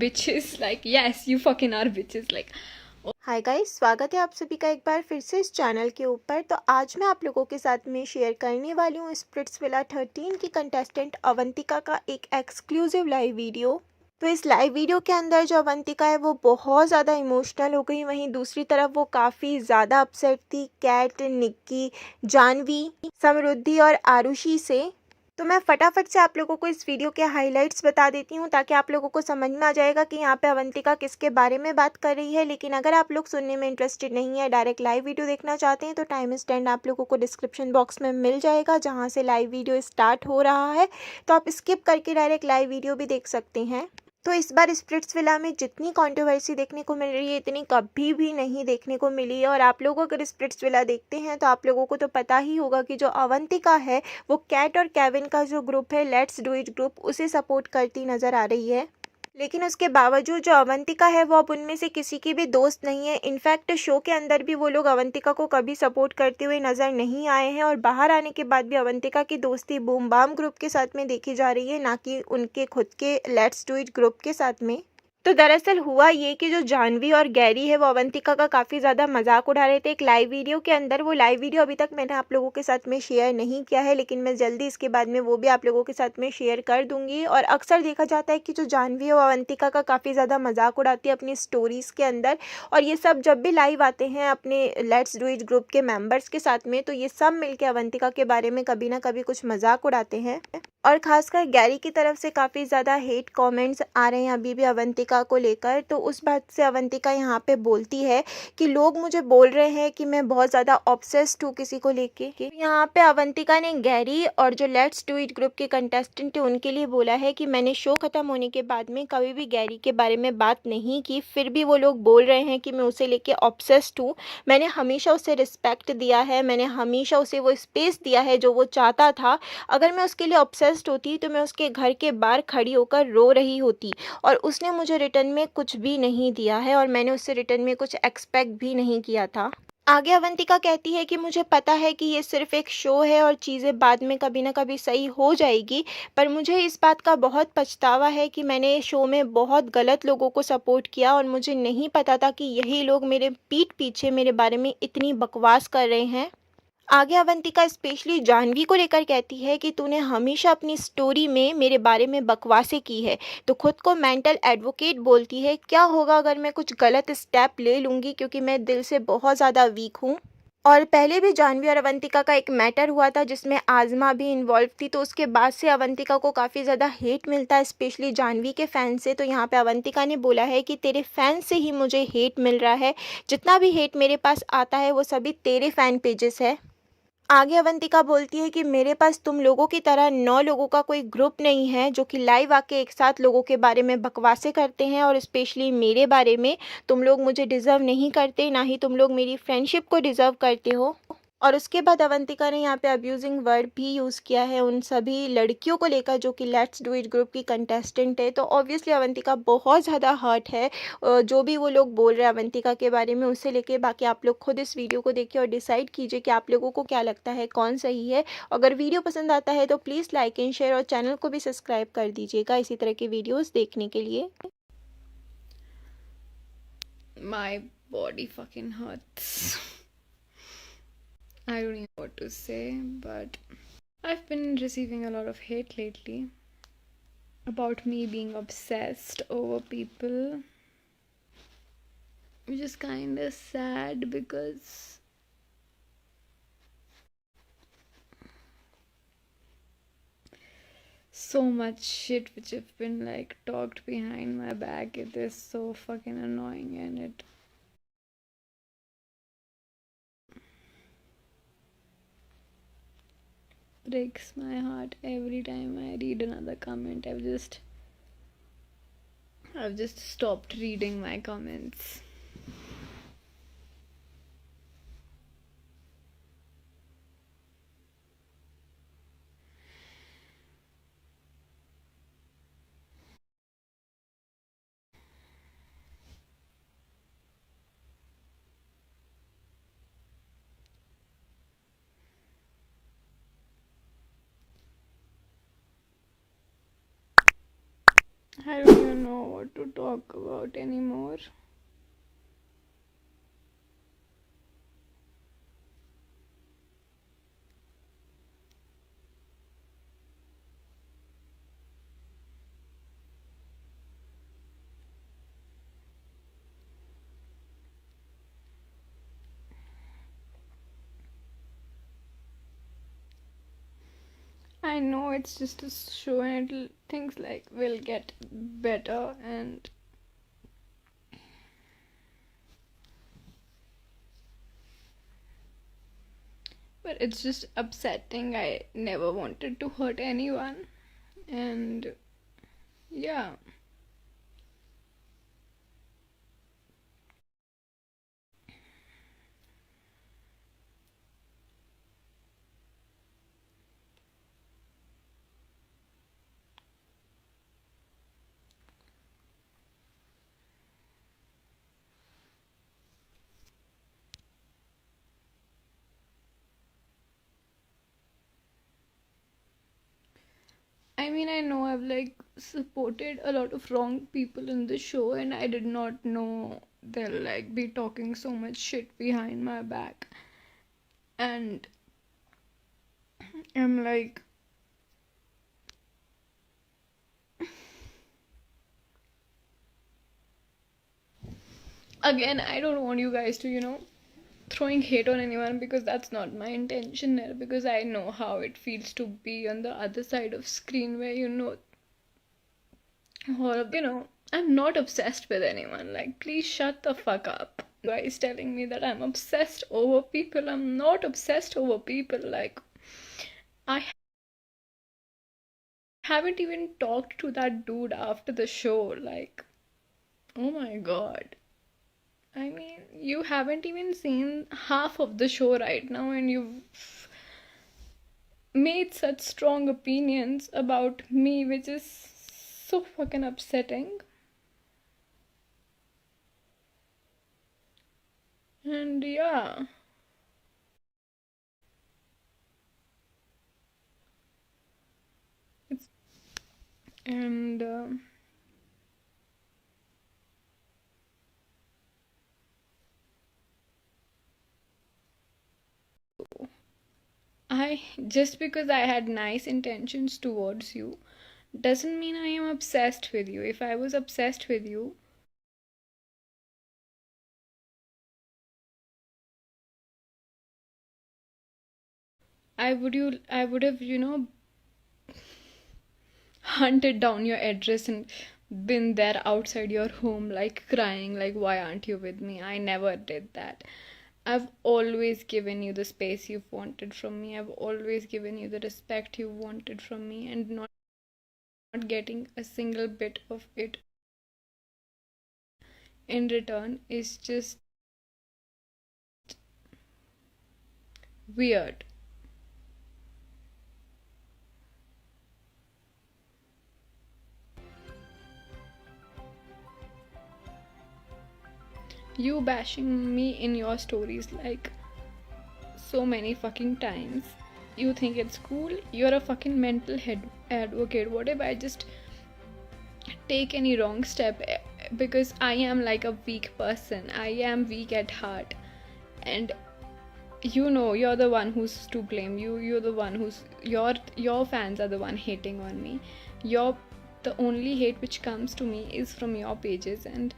bitches. Like, yes, you fucking are bitches. Like, hi guys, स्वागत है आप सभी का एक बार फिर से इस चैनल के ऊपर। तो आज मैं आप लोगों के साथ में शेयर करने वाली हूँ स्प्लिट्सविला 13 की कंटेस्टेंट अवंतिका का एक एक्सक्लूसिव लाइव वीडियो। तो इस लाइव वीडियो के अंदर जो अवंतिका है वो बहुत ज़्यादा इमोशनल हो गई, वहीं दूसरी तरफ वो काफ़ी ज़्यादा अपसेट थी कैट, निक्की, जानवी, समृद्धि और आरुषि से। तो मैं फटाफट से आप लोगों को इस वीडियो के हाइलाइट्स बता देती हूँ ताकि आप लोगों को समझ में आ जाएगा कि यहाँ पे अवंतिका किसके बारे में बात कर रही है। लेकिन अगर आप लोग सुनने में इंटरेस्टेड नहीं है, डायरेक्ट लाइव वीडियो देखना चाहते हैं, तो टाइम स्टैंड आप लोगों को डिस्क्रिप्शन बॉक्स में मिल जाएगा जहाँ से लाइव वीडियो स्टार्ट हो रहा है। तो आप स्किप करके डायरेक्ट लाइव वीडियो भी देख सकते हैं। तो इस बार स्प्लिट्सविला में जितनी कंट्रोवर्सी देखने को मिल रही है इतनी कभी भी नहीं देखने को मिली है। और आप लोग अगर स्प्लिट्सविला देखते हैं तो आप लोगों को तो पता ही होगा कि जो अवंतिका है वो कैट और केविन का जो ग्रुप है, लेट्स डू इट ग्रुप, उसे सपोर्ट करती नज़र आ रही है। लेकिन उसके बावजूद जो अवंतिका है वो अब उनमें से किसी की भी दोस्त नहीं है। इनफैक्ट शो के अंदर भी वो लोग अवंतिका को कभी सपोर्ट करते हुए नज़र नहीं आए हैं और बाहर आने के बाद भी अवंतिका की दोस्ती बूम बाम ग्रुप के साथ में देखी जा रही है, ना कि उनके खुद के लेट्स डू इट ग्रुप के साथ में। तो दरअसल हुआ ये कि जो जानवी और गैरी है वो अवंतिका का काफ़ी ज़्यादा मजाक उड़ा रहे थे एक लाइव वीडियो के अंदर। वो लाइव वीडियो अभी तक मैंने आप लोगों के साथ में शेयर नहीं किया है, लेकिन मैं जल्दी इसके बाद में वो भी आप लोगों के साथ में शेयर कर दूंगी। और अक्सर देखा जाता है कि जो जानवी और अवंतिका का काफ़ी ज़्यादा मजाक उड़ाती है अपनी स्टोरीज़ के अंदर, और ये सब जब भी लाइव आते हैं अपने लेट्स डू इट ग्रुप के मेम्बर्स के साथ में तो ये सब मिलकर अवंतिका के बारे में कभी ना कभी कुछ मजाक उड़ाते हैं। और खासकर गैरी की तरफ से काफ़ी ज़्यादा हेट कमेंट्स आ रहे हैं अभी भी अवंतिका को लेकर। तो उस बात से अवंतिका यहाँ पे बोलती है कि लोग मुझे बोल रहे हैं कि मैं बहुत ज़्यादा ऑब्सेस्ड हूँ किसी को लेके। यहाँ पे अवंतिका ने गैरी और जो लेट्स डू इट ग्रुप के कंटेस्टेंट है उनके लिए बोला है कि मैंने शो ख़त्म होने के बाद में कभी भी गैरी के बारे में बात नहीं की, फिर भी वो लोग बोल रहे हैं कि मैं उसे लेके ऑब्सेस्ड हूँ। मैंने हमेशा उसे रिस्पेक्ट दिया है, मैंने हमेशा उसे वो स्पेस दिया है जो वो चाहता था। अगर मैं उसके लिए ऑब्सेस्ड होती तो मैं उसके घर के बाहर खड़ी होकर रो रही होती, और उसने मुझे रिटर्न में कुछ भी नहीं दिया है और मैंने उससे रिटर्न में कुछ एक्सपेक्ट भी नहीं किया था। आगे अवंतिका कहती है कि मुझे पता है कि ये सिर्फ एक शो है और चीज़ें बाद में कभी ना कभी सही हो जाएगी, पर मुझे इस बात का बहुत पछतावा है कि मैंने शो में बहुत गलत लोगों को सपोर्ट किया और मुझे नहीं पता था कि यही लोग मेरे पीठ पीछे मेरे बारे में इतनी बकवास कर रहे हैं। आगे अवंतिका स्पेशली जानवी को लेकर कहती है कि तूने हमेशा अपनी स्टोरी में मेरे बारे में बकवासें की है, तो खुद को मेंटल एडवोकेट बोलती है। क्या होगा अगर मैं कुछ गलत स्टेप ले लूँगी, क्योंकि मैं दिल से बहुत ज़्यादा वीक हूँ। और पहले भी जानवी और अवंतिका का एक मैटर हुआ था जिसमें आज़मा भी इन्वॉल्व थी, तो उसके बाद से अवंतिका को काफ़ी ज़्यादा हेट मिलता है स्पेशली जानवी के फ़ैन से। तो यहाँ पे अवंतिका ने बोला है कि तेरे फ़ैन से ही मुझे हेट मिल रहा है, जितना भी हेट मेरे पास आता है वो सभी तेरे फ़ैन पेजेस है। आगे अवंतिका बोलती है कि मेरे पास तुम लोगों की तरह 9 लोगों का कोई ग्रुप नहीं है जो कि लाइव आके एक साथ लोगों के बारे में बकवासें करते हैं, और स्पेशली मेरे बारे में। तुम लोग मुझे डिज़र्व नहीं करते, ना ही तुम लोग मेरी फ्रेंडशिप को डिज़र्व करते हो। और उसके बाद अवंतिका ने यहाँ पे अब्यूजिंग वर्ड भी यूज़ किया है उन सभी लड़कियों को लेकर जो कि लेट्स डू इट ग्रुप की कंटेस्टेंट है। तो ऑब्वियसली अवंतिका बहुत ज़्यादा हर्ट है जो भी वो लोग बोल रहे हैं अवंतिका के बारे में उससे लेके। बाकी आप लोग खुद इस वीडियो को देखिए और डिसाइड कीजिए कि आप लोगों को क्या लगता है कौन सही है। अगर वीडियो पसंद आता है तो प्लीज़ लाइक एंड शेयर और चैनल को भी सब्सक्राइब कर दीजिएगा इसी तरह के वीडियोज़ देखने के लिए। my body fucking hurts. I don't know what to say, but I've been receiving a lot of hate lately about me being obsessed over people, which is kind of sad because so much shit which have been like talked behind my back, it is so fucking annoying, and it breaks my heart every time I read another comment. I've just stopped reading my comments. I don't even know what to talk about anymore. I know it's just a show and things like will get better, and but it's just upsetting. I never wanted to hurt anyone, and yeah. I mean, I know I've like supported a lot of wrong people in the show, and I did not know they'll like be talking so much shit behind my back. And I'm like, again, I don't want you guys to, throwing hate on anyone, because that's not my intention there, because I know how it feels to be on the other side of screen where or I'm not obsessed with anyone. Like, please shut the fuck up. You guys telling me that I'm obsessed over people. I'm not obsessed over people. Like, I haven't even talked to that dude after the show. Like, oh my god. I mean, you haven't even seen half of the show right now, and you've made such strong opinions about me, which is so fucking upsetting. And yeah. It's and I just because I had nice intentions towards you doesn't mean I am obsessed with you. If I was obsessed with you, I would have, hunted down your address and been there outside your home, like crying, like, why aren't you with me? I never did that. I've always given you the space you've wanted from me. I've always given you the respect you wanted from me, and not getting a single bit of it in return is just weird. You bashing me in your stories like so many fucking times. You think it's cool? You're a fucking mental head advocate. What if I just take any wrong step? Because I am like a weak person. I am weak at heart. And you're the one who's to blame. You're the one who's your fans are the one hating on me. Your the only hate which comes to me is from your pages, and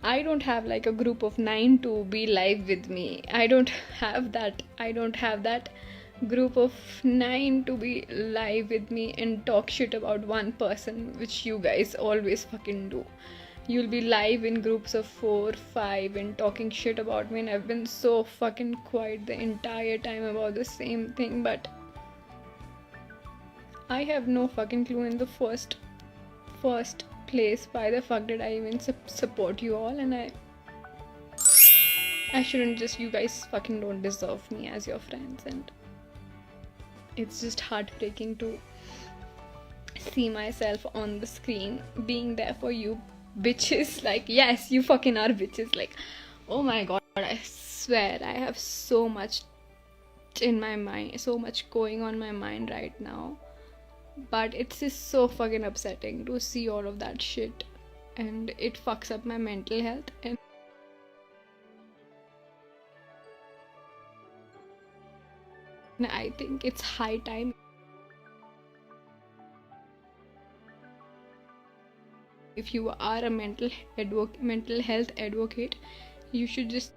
I don't have like a group of 9 to be live with me. I don't have that. I don't have that group of 9 to be live with me and talk shit about one person, which you guys always fucking do. You'll be live in groups of 4, 5 and talking shit about me, and I've been so fucking quiet the entire time about the same thing, but I have no fucking clue in the first place why the fuck did I even support you all, and I shouldn't just, you guys fucking don't deserve me as your friends, and it's just heartbreaking to see myself on the screen being there for you bitches. Like, yes, you fucking are bitches. Like, oh my god, I swear I have so much in my mind, so much going on my mind right now but it's just so fucking upsetting to see all of that shit, and it fucks up my mental health. And I think it's high time. If you are a mental health advocate, you should just